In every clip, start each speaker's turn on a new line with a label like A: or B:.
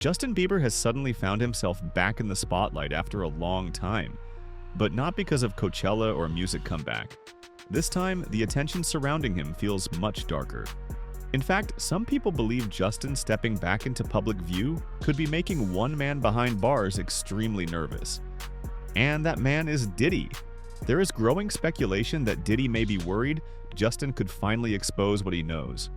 A: Justin Bieber has suddenly found himself back in the spotlight after a long time, but not because of Coachella or music comeback. This time, the attention surrounding him feels much darker. In fact, some people believe Justin stepping back into public view could be making one man behind bars extremely nervous. And that man is Diddy. There is growing speculation that Diddy may be worried Justin could finally expose what he knows.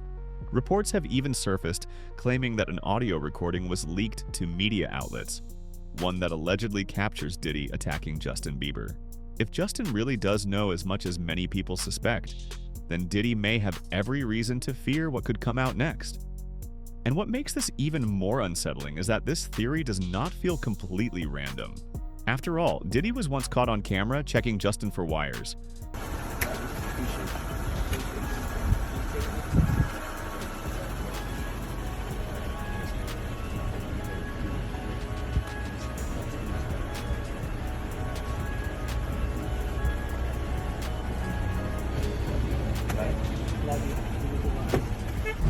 A: Reports have even surfaced claiming that an audio recording was leaked to media outlets, one that allegedly captures Diddy attacking Justin Bieber. If Justin really does know as much as many people suspect, then Diddy may have every reason to fear what could come out next. And what makes this even more unsettling is that this theory does not feel completely random. After all, Diddy was once caught on camera checking Justin for wires.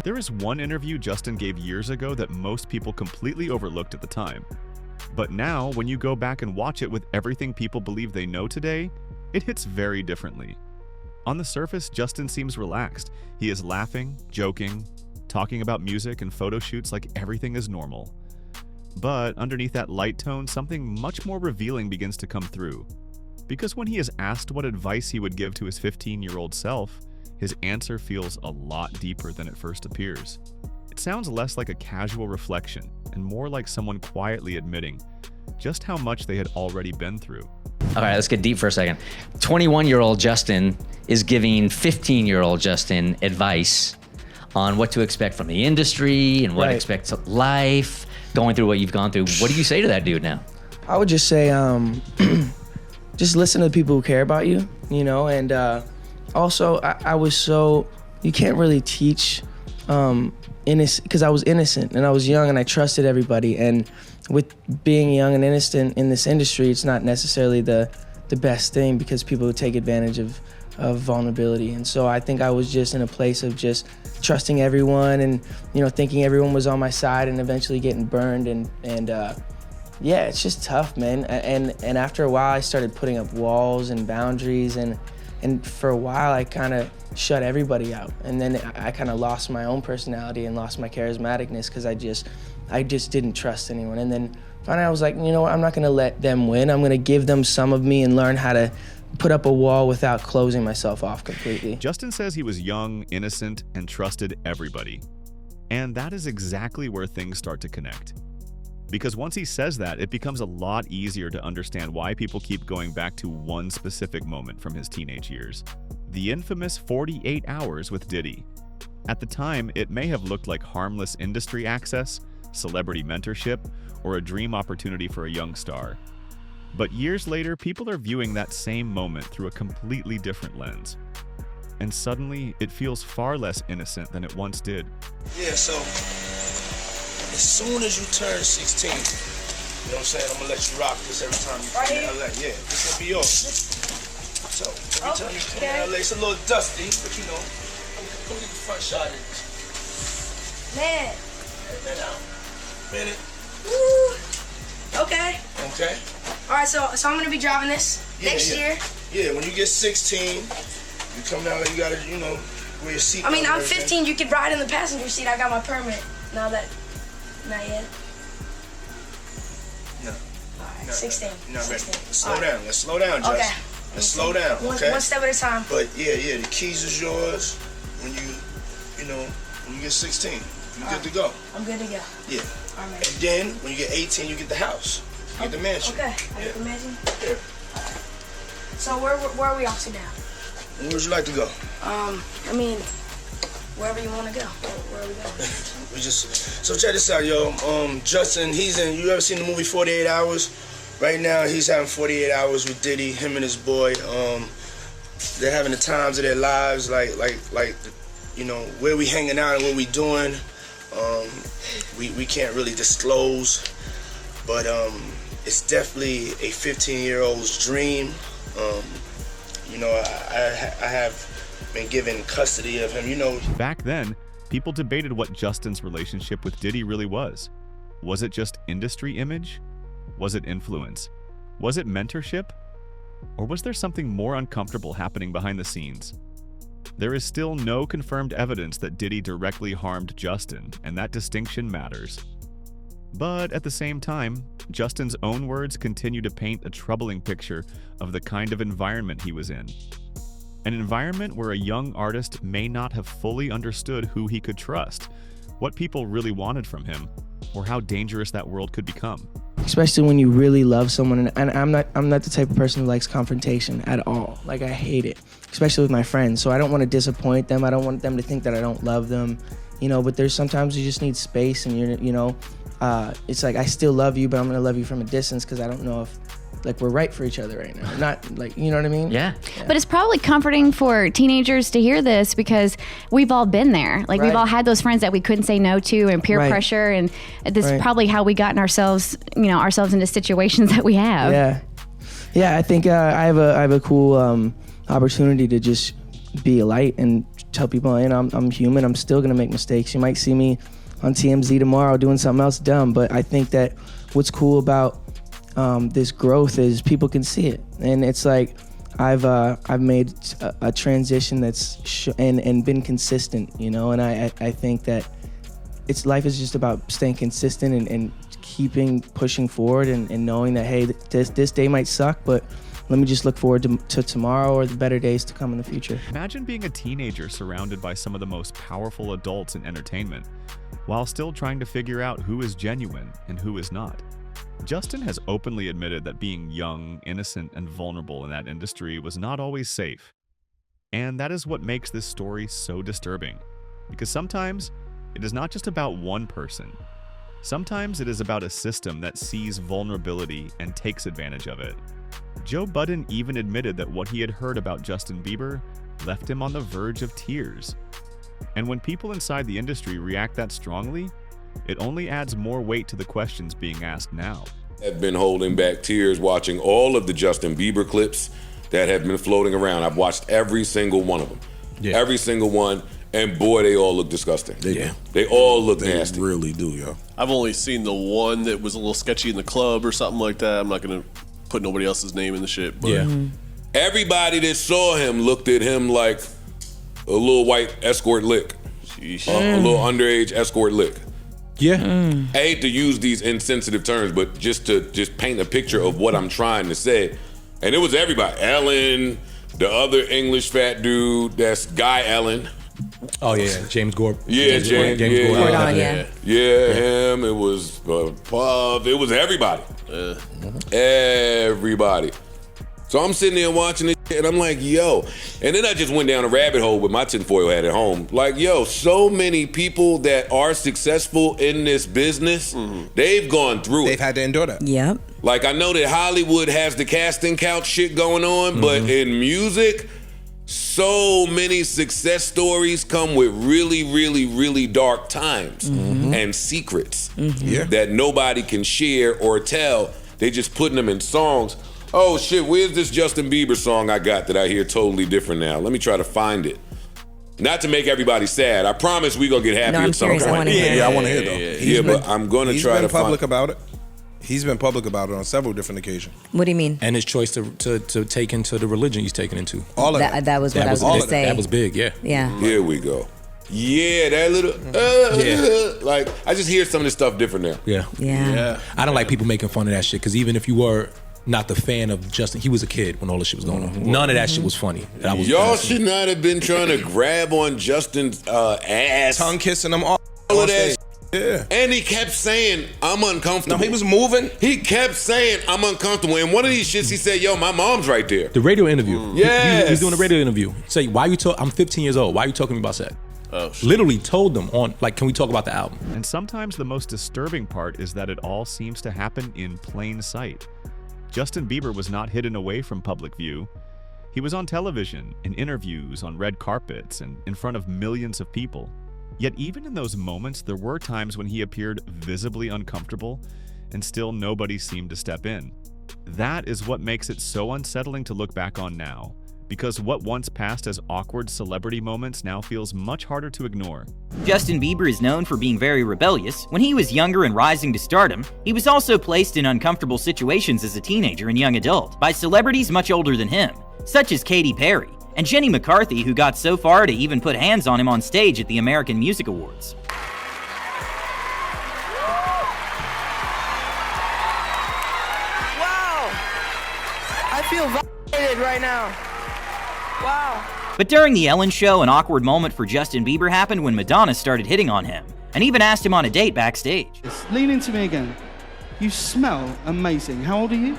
A: There is one interview Justin gave years ago that most people completely overlooked at the time. But now, when you go back and watch it with everything people believe they know today, it hits very differently. On the surface, Justin seems relaxed. He is laughing, joking, talking about music and photo shoots like everything is normal. But underneath that light tone, something much more revealing begins to come through. Because when he is asked what advice he would give to his 15-year-old self, his answer feels a lot deeper than it first appears. It sounds less like a casual reflection and more like someone quietly admitting just how much they had already been through.
B: All right, let's get deep for a second. 21-year-old Justin is giving 15-year-old Justin advice on what to expect from the industry and what to expect of life, going through what you've gone through. What do you say to that dude now?
C: I would just say, just listen to the people who care about you, you know, and also, I was so, you can't really teach innocent, because I was innocent and I was young and I trusted everybody. And with being young and innocent in this industry, it's not necessarily the best thing because people would take advantage of vulnerability. And so I think I was just in a place of just trusting everyone and, you know, thinking everyone was on my side and eventually getting burned. And yeah, it's just tough, man. And after a while, I started putting up walls and boundaries, and for a while, I kind of shut everybody out. And then I kind of lost my own personality and lost my charismaticness because I just didn't trust anyone. And then finally I was like, you know what, I'm not gonna let them win. I'm gonna give them some of me and learn how to put up a wall without closing myself off completely.
A: Justin says he was young, innocent, and trusted everybody. And that is exactly where things start to connect. Because once he says that, it becomes a lot easier to understand why people keep going back to one specific moment from his teenage years. The infamous 48 hours with Diddy. At the time, it may have looked like harmless industry access, celebrity mentorship, or a dream opportunity for a young star. But years later, people are viewing that same moment through a completely different lens. And suddenly, it feels far less innocent than it once did.
D: Yeah, so as soon as you turn 16, you know what I'm saying? I'm gonna let you rock this every time you come to LA. Yeah, this gonna be yours. So every time you come to LA, it's a little dusty, but you know, come get the front shot of this.
E: Man.
D: Head out. Minute.
E: Woo. Okay.
D: Okay.
E: All right, so I'm gonna be driving this next year.
D: Yeah, when you get 16, you come down, you gotta, you know, wear your seatbelt.
E: I mean, I'm 15. You could ride in the passenger seat. I got my permit. Now that. Not yet?
D: No.
E: All right, 16.
D: You're not ready.
E: 16.
D: Let's slow down. Let's slow down, Justin.
E: Okay.
D: Let's slow down, okay?
E: One step at a time.
D: But yeah, the keys is yours when you know, when you get 16. You're good to go.
E: I'm good to go.
D: Yeah.
E: All right.
D: And then when you get 18, you get the house. You get the mansion.
E: Okay. I get the mansion?
D: Yeah.
E: All right. So where are we off to now?
D: Where would you like to go?
E: I mean, wherever you want to go. Where are we going?
D: So check this out, yo. Justin, you ever seen the movie 48 Hours? Right now, he's having 48 hours with Diddy, him and his boy. They're having the times of their lives, like, you know, where we hanging out and what we doing. We can't really disclose, but it's definitely a 15-year-old's dream. You know, I have been given custody of him, you know.
A: Back then, people debated what Justin's relationship with Diddy really was. Was it just industry image? Was it influence? Was it mentorship? Or was there something more uncomfortable happening behind the scenes? There is still no confirmed evidence that Diddy directly harmed Justin, and that distinction matters. But at the same time, Justin's own words continue to paint a troubling picture of the kind of environment he was in. An environment where a young artist may not have fully understood who he could trust, what people really wanted from him, or how dangerous that world could become.
C: Especially when you really love someone, and I'm not the type of person who likes confrontation at all. Like, I hate it, especially with my friends. So I don't want to disappoint them. I don't want them to think that I don't love them, but there's sometimes you just need space, and it's like, I still love you, but I'm gonna love you from a distance because I don't know if we're right for each other right now. Not like, you know what I mean?
B: Yeah.
F: But it's probably comforting for teenagers to hear this because we've all been there. Like, we've all had those friends that we couldn't say no to, and peer pressure, and this is probably how we gotten ourselves into situations that we have.
C: Yeah. I think I have a cool opportunity to just be a light and tell people, I'm human. I'm still gonna make mistakes. You might see me on TMZ tomorrow doing something else dumb, but I think that what's cool about this growth is people can see it, and it's like I've made a transition that's and been consistent, and I think that life is just about staying consistent and keeping pushing forward and knowing that, hey, this day might suck, but let me just look forward to tomorrow or the better days to come in the future.
A: Imagine being a teenager surrounded by some of the most powerful adults in entertainment, while still trying to figure out who is genuine and who is not. Justin has openly admitted that being young, innocent, and vulnerable in that industry was not always safe. And that is what makes this story so disturbing, because sometimes it is not just about one person. Sometimes it is about a system that sees vulnerability and takes advantage of it. Joe Budden even admitted that what he had heard about Justin Bieber left him on the verge of tears. And when people inside the industry react that strongly, it only adds more weight to the questions being asked now.
G: I've been holding back tears watching all of the Justin Bieber clips that have been floating around. I've watched every single one of them. Yeah. Every single one, and boy, they all look disgusting. They all look nasty.
H: They really do, yo.
I: I've only seen the one that was a little sketchy in the club or something like that. I'm not going to put nobody else's name in the shit. But
G: everybody that saw him looked at him like a little white escort lick. A little underage escort lick.
H: Yeah.
G: I hate to use these insensitive terms, but just to paint a picture of what I'm trying to say. And it was everybody. Ellen, the other English fat dude, that's Guy Ellen.
H: Oh yeah, James Gordon.
G: Yeah, James Gordon.
H: Yeah,
G: him. It was Puff. It was everybody. Everybody. So I'm sitting there watching it, and I'm like, yo. And then I just went down a rabbit hole with my tinfoil hat at home. Like, yo, so many people that are successful in this business, they've gone through it.
H: They've had to endure that.
J: Yep.
G: Like, I know that Hollywood has the casting couch shit going on, but in music, so many success stories come with really, really, really dark times and secrets that nobody can share or tell. They just putting them in songs. Oh shit, where's this Justin Bieber song I got that I hear totally different now? Let me try to find it. Not to make everybody sad. I promise we gonna get happy at some point.
H: I want to hear though.
G: But I'm gonna try to
H: He's been public about it. He's been public about it on several different occasions.
J: What do you mean?
H: And his choice to take into the religion he's taken into.
J: All of that. That was what I was going to say.
H: That was big, yeah.
J: Yeah.
G: Here we go. Yeah, that little, like, I just hear some of this stuff different now.
J: Yeah.
H: I don't like people making fun of that shit, because even if you were not the fan of Justin, he was a kid when all this shit was going on. None of that shit was funny.
G: Y'all should not have been trying to grab on Justin's ass.
H: Tongue kissing him all
G: of that. Yeah. And he kept saying, I'm uncomfortable.
H: No, he was moving.
G: He kept saying, I'm uncomfortable. And one of these shits, he said, yo, my mom's right there.
H: The radio interview.
G: Yes.
H: He was doing a radio interview. Say, why you I'm 15 years old. Why are you talking to me about sex?
I: Oh, shit.
H: Literally told them on, like, can we talk about the album?
A: And sometimes the most disturbing part is that it all seems to happen in plain sight. Justin Bieber was not hidden away from public view. He was on television, in interviews, on red carpets, and in front of millions of people. Yet even in those moments, there were times when he appeared visibly uncomfortable, and still nobody seemed to step in. That is what makes it so unsettling to look back on now, because what once passed as awkward celebrity moments now feels much harder to ignore.
K: Justin Bieber is known for being very rebellious. When he was younger and rising to stardom, he was also placed in uncomfortable situations as a teenager and young adult by celebrities much older than him, such as Katy Perry and Jenny McCarthy, who got so far to even put hands on him on stage at the American Music Awards.
C: Wow! I feel violated right now. Wow.
K: But during the Ellen Show, an awkward moment for Justin Bieber happened when Madonna started hitting on him, and even asked him on a date backstage.
L: Lean into me again. You smell amazing. How old are you?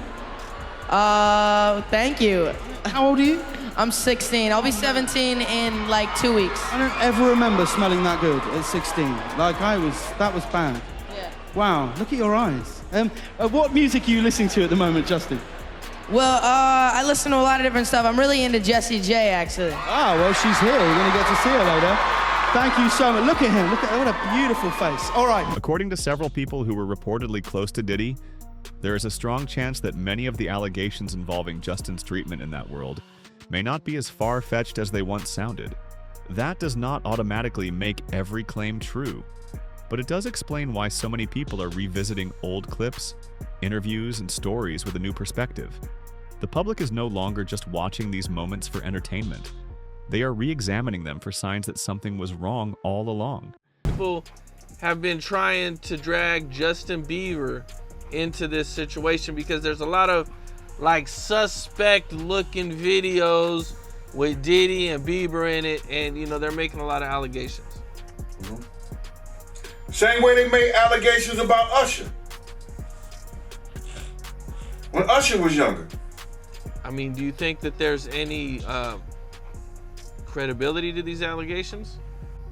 C: Thank you.
L: How old are you?
C: I'm 16. I'll be 17 in like 2 weeks.
L: I don't ever remember smelling that good at 16. Like that was bad.
C: Yeah.
L: Wow, look at your eyes. What music are you listening to at the moment, Justin?
C: Well, I listen to a lot of different stuff. I'm really into Jessie J, actually.
L: Ah, well, she's here. We're going to get to see her later. Thank you so much. Look at him. Look at what a beautiful face. All right.
A: According to several people who were reportedly close to Diddy, there is a strong chance that many of the allegations involving Justin's treatment in that world may not be as far-fetched as they once sounded. That does not automatically make every claim true, but it does explain why so many people are revisiting old clips, interviews, and stories with a new perspective. The public is no longer just watching these moments for entertainment. They are re-examining them for signs that something was wrong all along.
M: People have been trying to drag Justin Bieber into this situation because there's a lot of like suspect looking videos with Diddy and Bieber in it, and you know they're making a lot of allegations.
N: Same way they made allegations about Usher when Usher was younger.
M: I mean, do you think that there's any credibility to these allegations?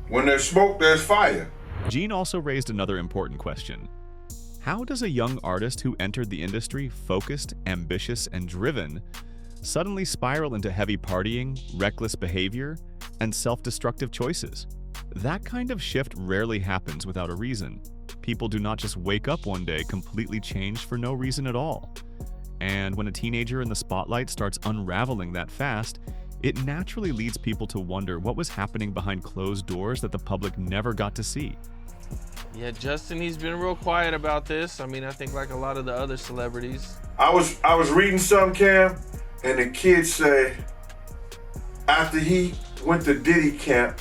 N: When there's smoke, there's fire.
A: Gene also raised another important question. How does a young artist who entered the industry focused, ambitious, and driven suddenly spiral into heavy partying, reckless behavior, and self-destructive choices? That kind of shift rarely happens without a reason. People do not just wake up one day completely changed for no reason at all. And when a teenager in the spotlight starts unraveling that fast, it naturally leads people to wonder what was happening behind closed doors that the public never got to see.
M: Yeah, Justin, he's been real quiet about this. I mean, I think like a lot of the other celebrities.
N: I was reading some, Cam, and the kid say after he went to Diddy camp,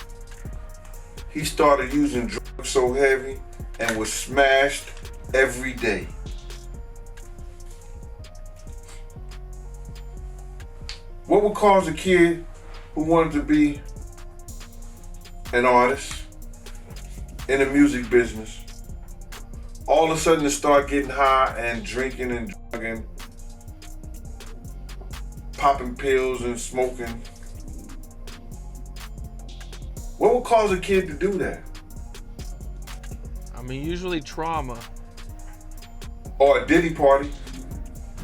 N: he started using drugs so heavy and was smashed every day. What would cause a kid who wanted to be an artist in the music business all of a sudden to start getting high and drinking and drugging, popping pills and smoking? What would cause a kid to do that?
M: I mean, usually trauma.
N: Or a Diddy party.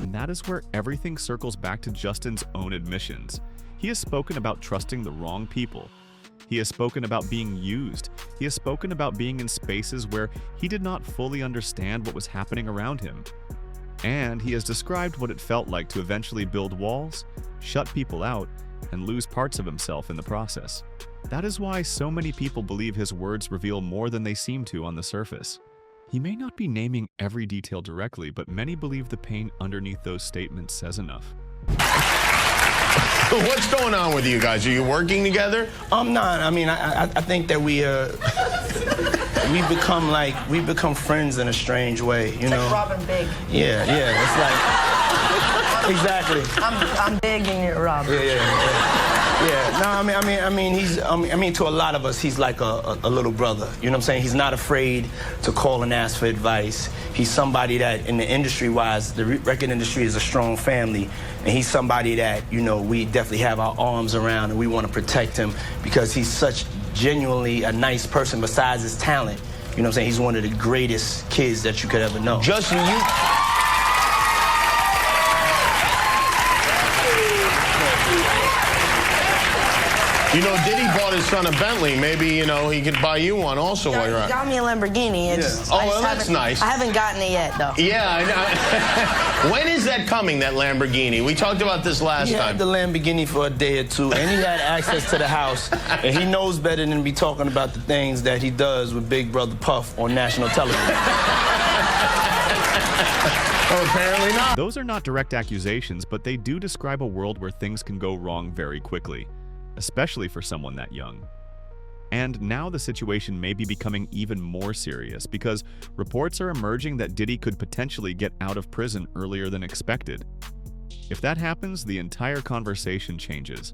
A: And that is where everything circles back to Justin's own admissions. He has spoken about trusting the wrong people. He has spoken about being used. He has spoken about being in spaces where he did not fully understand what was happening around him. And he has described what it felt like to eventually build walls, shut people out, and lose parts of himself in the process. That is why so many people believe his words reveal more than they seem to on the surface. He may not be naming every detail directly, but many believe the pain underneath those statements says enough.
O: What's going on with you guys? Are you working together?
P: I'm not. I mean, I think that we've become friends in a strange way, you know?
Q: Like Robin Big.
P: Yeah, it's like, exactly.
Q: I'm Big and you're Robin.
P: Yeah. No, I mean, to a lot of us, he's like a little brother. You know what I'm saying? He's not afraid to call and ask for advice. He's somebody that, in the industry-wise, the record industry is a strong family, and he's somebody that, you know, we definitely have our arms around, and we want to protect him because he's such genuinely a nice person besides his talent. You know what I'm saying? He's one of the greatest kids that you could ever know.
O: Justin, you... You know, Diddy bought his son a Bentley. Maybe, you know, he could buy you one also while you're
Q: He
O: out.
Q: got me a Lamborghini.
O: Oh, well, that's nice.
Q: I haven't gotten it yet, though.
O: Yeah, I know. When is that coming, that Lamborghini? We talked about this last
P: He
O: time.
P: had the Lamborghini for a day or two, and he had access to the house, and he knows better than to be talking about the things that he does with Big Brother Puff on national television.
O: Oh, apparently not.
A: Those are not direct accusations, but they do describe a world where things can go wrong very quickly, especially for someone that young. And now the situation may be becoming even more serious because reports are emerging that Diddy could potentially get out of prison earlier than expected. If that happens, the entire conversation changes.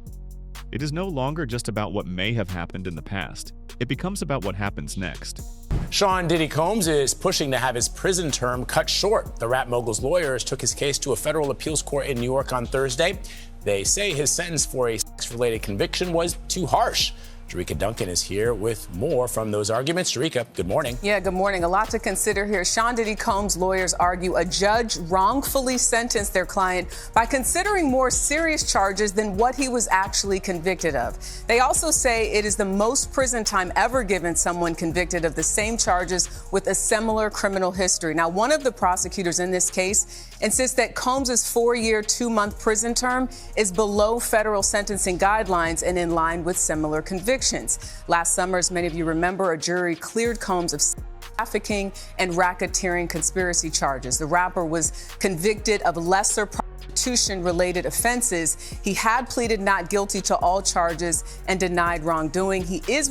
A: It is no longer just about what may have happened in the past. It becomes about what happens next.
R: Sean Diddy Combs is pushing to have his prison term cut short. The rap mogul's lawyers took his case to a federal appeals court in New York on Thursday. They say his sentence for a sex-related conviction was too harsh. Jerika Duncan is here with more from those arguments. Jerika, good morning.
S: Yeah, good morning. A lot to consider here. Sean Diddy Combs' lawyers argue a judge wrongfully sentenced their client by considering more serious charges than what he was actually convicted of. They also say it is the most prison time ever given someone convicted of the same charges with a similar criminal history. Now, one of the prosecutors in this case insists that Combs' 4-year, 2-month prison term is below federal sentencing guidelines and in line with similar convictions. Last summer, as many of you remember, a jury cleared Combs of trafficking and racketeering conspiracy charges. The rapper was convicted of lesser prostitution-related offenses. He had pleaded not guilty to all charges and denied wrongdoing. He's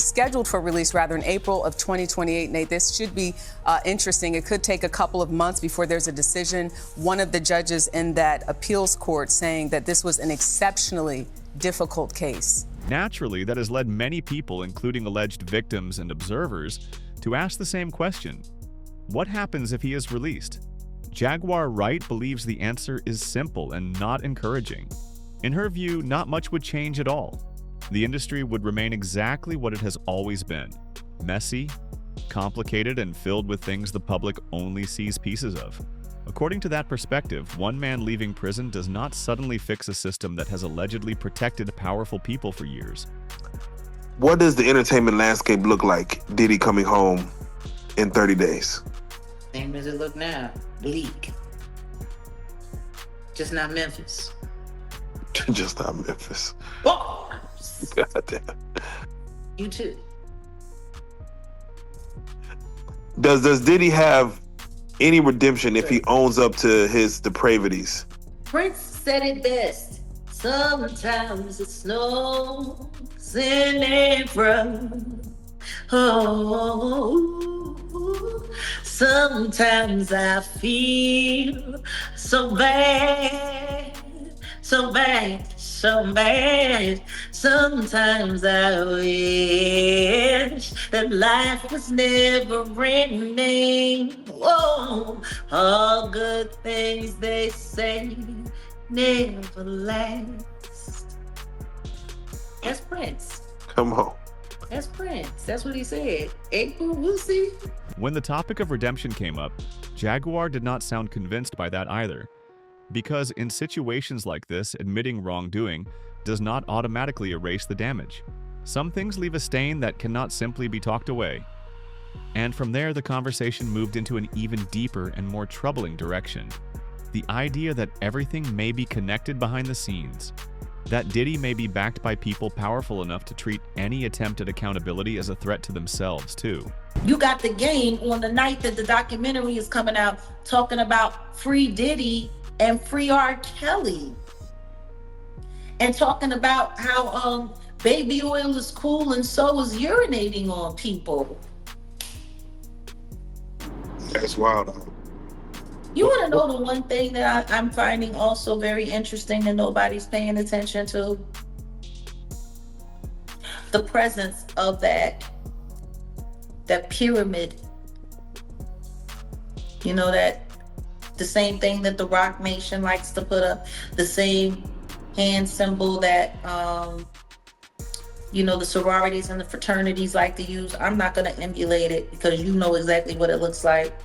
S: scheduled for release in April of 2028. Nate, this should be interesting. It could take a couple of months before there's a decision. One of the judges in that appeals court saying that this was an exceptionally difficult case.
A: Naturally, that has led many people, including alleged victims and observers, to ask the same question. What happens if he is released? Jaguar Wright believes the answer is simple and not encouraging. In her view, not much would change at all. The industry would remain exactly what it has always been: messy, complicated, and filled with things the public only sees pieces of. According to that perspective, one man leaving prison does not suddenly fix a system that has allegedly protected powerful people for years.
N: What does the entertainment landscape look like, Diddy coming home in 30 days?
T: Same as it look now, bleak. Just not Memphis.
N: Just not Memphis.
T: Bars.
N: Goddamn.
T: You too.
N: Does Diddy have any redemption if he owns up to his depravities?
T: Prince said it best. Sometimes it snows in April. Oh, sometimes I feel so bad, so bad, so bad. Sometimes I wish that life was never ending. Whoa, all good things they say never last. That's Prince.
N: Come on.
T: That's Prince. That's what he said. April, we'll see.
A: When the topic of redemption came up, Jaguar did not sound convinced by that either. Because in situations like this, admitting wrongdoing does not automatically erase the damage. Some things leave a stain that cannot simply be talked away. And from there, the conversation moved into an even deeper and more troubling direction. The idea that everything may be connected behind the scenes. That Diddy may be backed by people powerful enough to treat any attempt at accountability as a threat to themselves, too.
T: You got the game on the night that the documentary is coming out talking about free Diddy and free R. Kelly. And talking about how baby oil is cool and so is urinating on people.
N: That's wild.
T: You want to know the one thing that I'm finding also very interesting that nobody's paying attention to? The presence of that pyramid. You know, that the same thing that the Rock Nation likes to put up, the same hand symbol that the sororities and the fraternities like to use. I'm not going to emulate it because you know exactly what it looks like.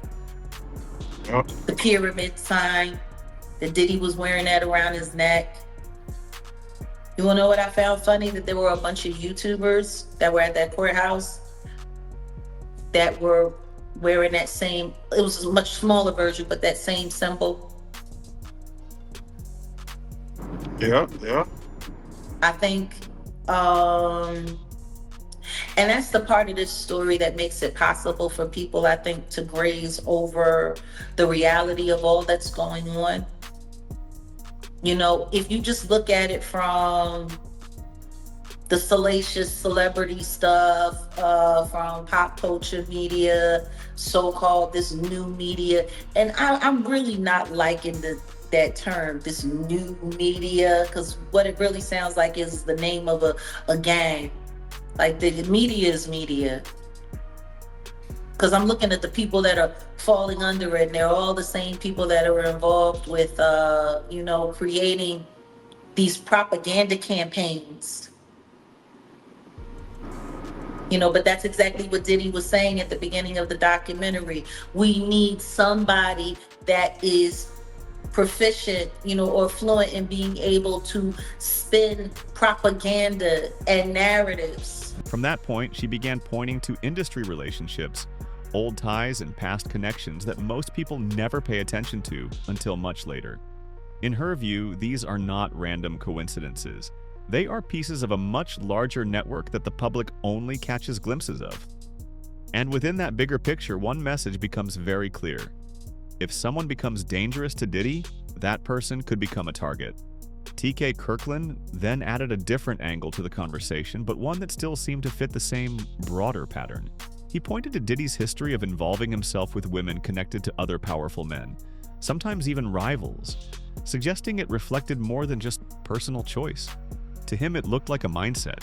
T: Yep. The pyramid sign that Diddy was wearing that around his neck. You wanna know what I found funny? That there were a bunch of YouTubers that were at that courthouse that were wearing that same, it was a much smaller version, but that same symbol.
N: Yeah.
T: I think, and that's the part of this story that makes it possible for people, I think, to graze over the reality of all that's going on. You know, if you just look at it from the salacious celebrity stuff, from pop culture media, so-called this new media, and I'm really not liking that term, this new media, because what it really sounds like is the name of a gang. Like the media is media. Because I'm looking at the people that are falling under it, and they're all the same people that are involved with, creating these propaganda campaigns. But that's exactly what Diddy was saying at the beginning of the documentary. We need somebody that is proficient, or fluent in being able to spin propaganda and narratives.
A: From that point, she began pointing to industry relationships, old ties and past connections that most people never pay attention to until much later. In her view, these are not random coincidences. They are pieces of a much larger network that the public only catches glimpses of. And within that bigger picture, one message becomes very clear. If someone becomes dangerous to Diddy, that person could become a target. TK Kirkland then added a different angle to the conversation, but one that still seemed to fit the same broader pattern. He pointed to Diddy's history of involving himself with women connected to other powerful men, sometimes even rivals, suggesting it reflected more than just personal choice. To him, it looked like a mindset.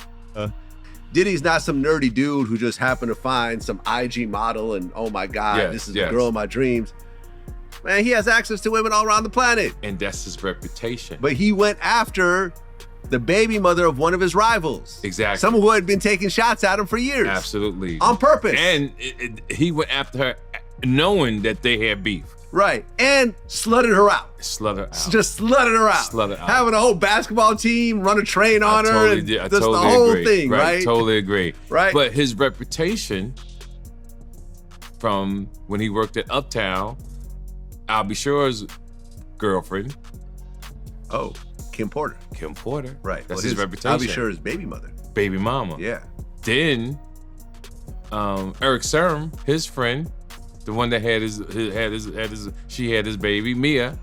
U: Diddy's not some nerdy dude who just happened to find some IG model and, oh my God, this is the girl of my dreams. Man, he has access to women all around the planet.
V: And that's his reputation.
U: But he went after the baby mother of one of his rivals.
V: Exactly.
U: Someone who had been taking shots at him for years.
V: Absolutely.
U: On purpose.
V: And he went after her knowing that they had beef.
U: Right. And slutted her out. Just slutted her out. Having a whole basketball team run a train on her.
V: Totally
U: and
V: did. I
U: just
V: totally
U: the whole
V: agree.
U: thing, right?
V: Totally agree.
U: Right.
V: But his reputation from when he worked at Uptown, I'll be sure's girlfriend.
U: Oh, Kim Porter. Right.
V: That's his reputation.
U: I'll be sure his baby mother.
V: Baby mama.
U: Yeah.
V: Then Eric Serm, his friend, the one that had his baby, Mia.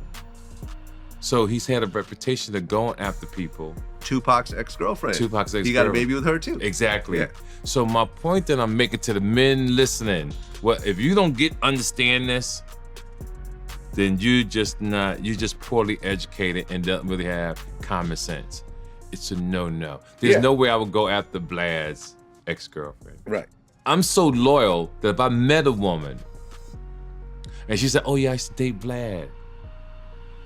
V: So he's had a reputation of going after people.
U: Tupac's ex-girlfriend. He got a baby with her too.
V: Exactly.
U: Yeah.
V: So my point that I'm making to the men listening, well, if you don't understand this, then you're just poorly educated and don't really have common sense. It's a no-no. There's no way I would go after Vlad's ex-girlfriend.
U: Right.
V: I'm so loyal that if I met a woman and she said, oh yeah, I used to date Vlad.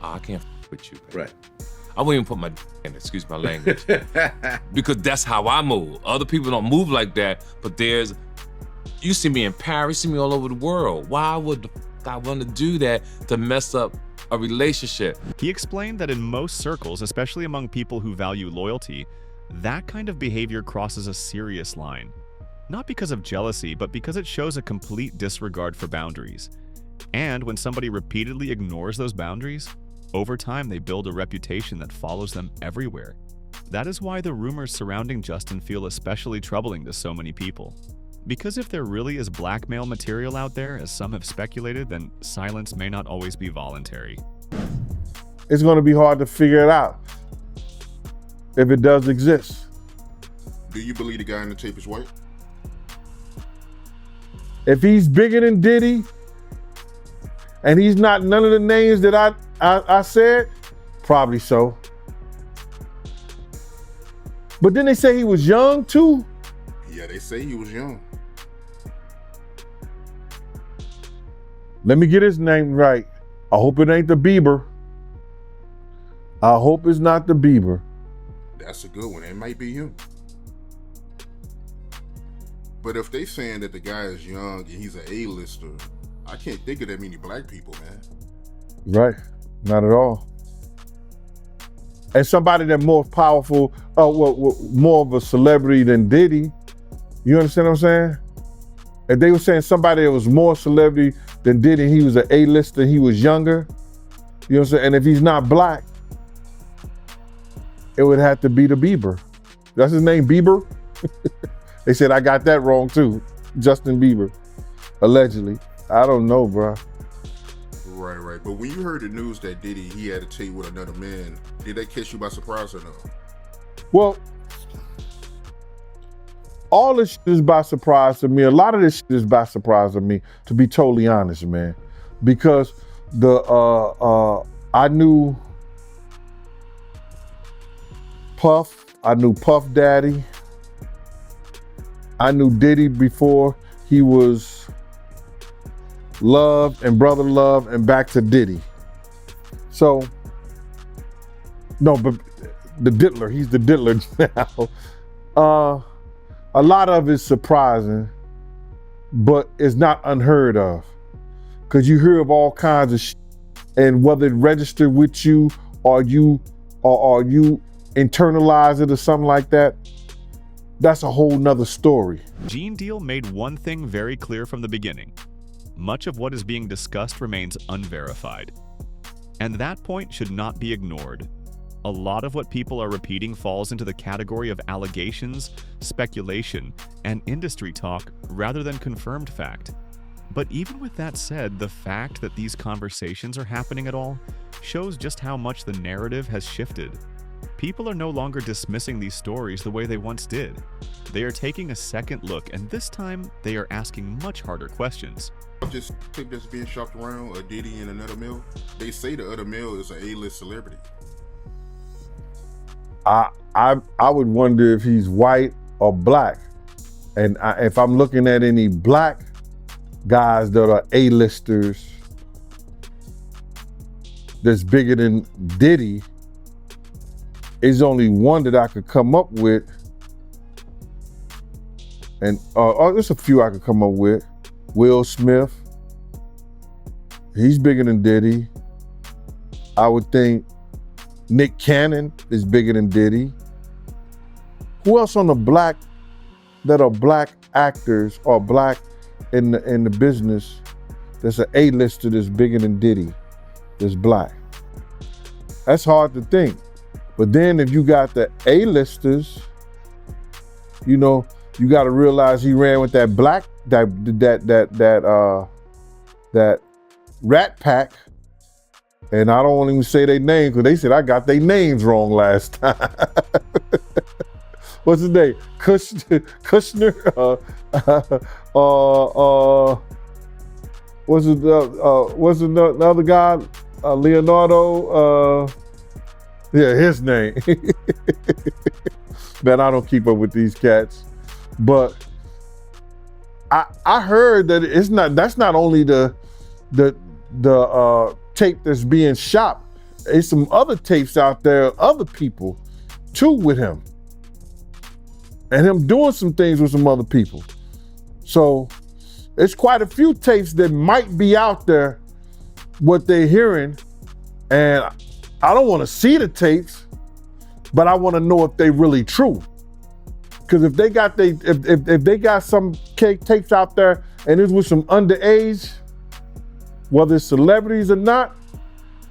V: Oh, I can't with you. Baby.
U: Right.
V: I wouldn't even put my in, excuse my language. Because that's how I move. Other people don't move like that, but you see me in Paris, you see me all over the world. Why would I want to do that to mess up a relationship?
A: He explained that in most circles, especially among people who value loyalty, that kind of behavior crosses a serious line. Not because of jealousy, but because it shows a complete disregard for boundaries. And when somebody repeatedly ignores those boundaries, over time they build a reputation that follows them everywhere. That is why the rumors surrounding Justin feel especially troubling to so many people. Because if there really is blackmail material out there, as some have speculated, then silence may not always be voluntary.
N: It's going to be hard to figure it out if it does exist.
W: Do you believe the guy in the tape is white?
N: If he's bigger than Diddy, and he's not none of the names that I said, probably so. But then they say he was young too.
W: Yeah, they say he was young.
N: Let me get his name right. I hope it ain't the Bieber. I hope it's not the Bieber.
W: That's a good one. It might be him. But if they saying that the guy is young and he's an A-lister, I can't think of that many black people, man.
N: Right. Not at all.
B: and somebody that's more powerful, more of a celebrity than Diddy. You understand what I'm saying? If they were saying somebody that was more celebrity than Diddy, he was an A-lister, he was younger, you know what I'm saying? And if he's not black, it would have to be the Bieber. That's his name, Bieber? They said I got that wrong too. Justin Bieber, allegedly. I don't know, bro.
W: Right. But when you heard the news that Diddy, he had to take with another man, did that catch you by surprise or no?
B: Well, all this shit is by surprise to me. A lot of this shit is by surprise to me, to be totally honest, man. Because I knew Puff, I knew Puff Daddy, I knew Diddy before he was Love and Brother Love and back to Diddy. So, no, but the diddler, he's the diddler now. A lot of it's surprising, but it's not unheard of. Because you hear of all kinds of shit, and whether it registered with you or you internalize it or something like that, that's a whole nother story.
A: Gene Deal made one thing very clear from the beginning. Much of what is being discussed remains unverified. And that point should not be ignored. A lot of what people are repeating falls into the category of allegations, speculation, and industry talk rather than confirmed fact. But even with that said, the fact that these conversations are happening at all shows just how much the narrative has shifted. People are no longer dismissing these stories the way they once did. They are taking a second look, and this time they are asking much harder questions.
W: Just clip that's being shopped around, a Diddy and another male. They say the other male is an A-list celebrity.
B: I would wonder if he's white or black. And if I'm looking at any black guys that are A-listers that's bigger than Diddy, is only one that I could come up with. And there's a few I could come up with. Will Smith, he's bigger than Diddy. I would think Nick Cannon is bigger than Diddy. Who else on the black that are black actors or black in the business that's an A-lister that's bigger than Diddy, that's black? That's hard to think. But then if you got the A-listers, you know, you got to realize he ran with that black that Rat Pack, and I don't want to even say their name because they said I got their names wrong last time. What's his name? Kushner. What's the other guy? Leonardo. Yeah, his name. Man, I don't keep up with these cats, but I heard that that's not only the tape that's being shopped. There's some other tapes out there, other people too with him, and him doing some things with some other people. So it's quite a few tapes that might be out there, what they're hearing, and I don't want to see the tapes, but I want to know if they're really true. Because if they got if they got some tapes out there and it's with some underage, whether it's celebrities or not,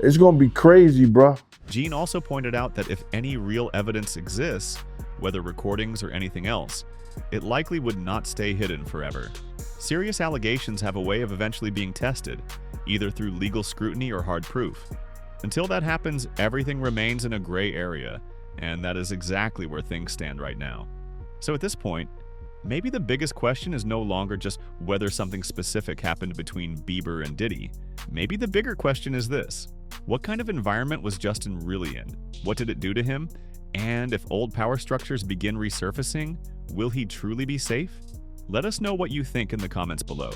B: it's gonna be crazy, bro.
A: Gene also pointed out that if any real evidence exists, whether recordings or anything else, it likely would not stay hidden forever. Serious allegations have a way of eventually being tested, either through legal scrutiny or hard proof. Until that happens, everything remains in a gray area, and that is exactly where things stand right now. So at this point, maybe the biggest question is no longer just whether something specific happened between Bieber and Diddy. Maybe the bigger question is this: what kind of environment was Justin really in? What did it do to him? And if old power structures begin resurfacing, will he truly be safe? Let us know what you think in the comments below.